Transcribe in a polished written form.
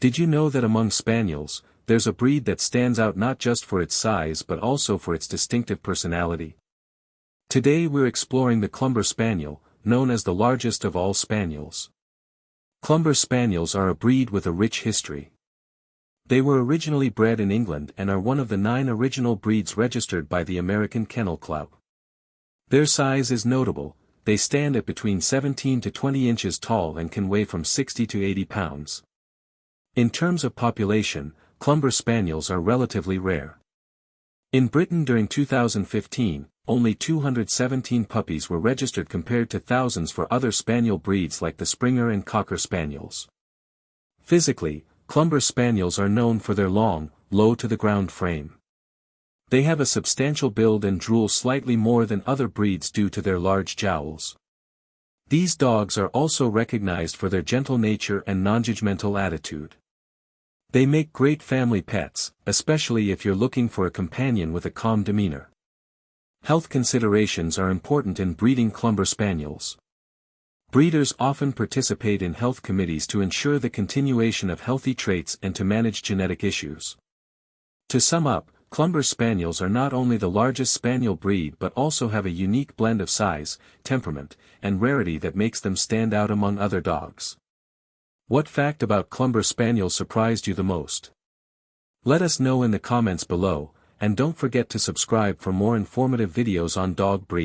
Did you know that among Spaniels, there's a breed that stands out not just for its size but also for its distinctive personality? Today we're exploring the Clumber Spaniel, known as the largest of all Spaniels. Clumber Spaniels are a breed with a rich history. They were originally bred in England and are one of the 9 original breeds registered by the American Kennel Club. Their size is notable. They stand at between 17 to 20 inches tall and can weigh from 60 to 80 pounds. In terms of population, Clumber Spaniels are relatively rare. In Britain during 2015, only 217 puppies were registered compared to thousands for other Spaniel breeds like the Springer and Cocker Spaniels. Physically, Clumber Spaniels are known for their long, low-to-the-ground frame. They have a substantial build and drool slightly more than other breeds due to their large jowls. These dogs are also recognized for their gentle nature and non-judgmental attitude. They make great family pets, especially if you're looking for a companion with a calm demeanor. Health considerations are important in breeding Clumber Spaniels. Breeders often participate in health committees to ensure the continuation of healthy traits and to manage genetic issues. To sum up, Clumber Spaniels are not only the largest Spaniel breed but also have a unique blend of size, temperament, and rarity that makes them stand out among other dogs. What fact about Clumber Spaniels surprised you the most? Let us know in the comments below, and don't forget to subscribe for more informative videos on dog breeds.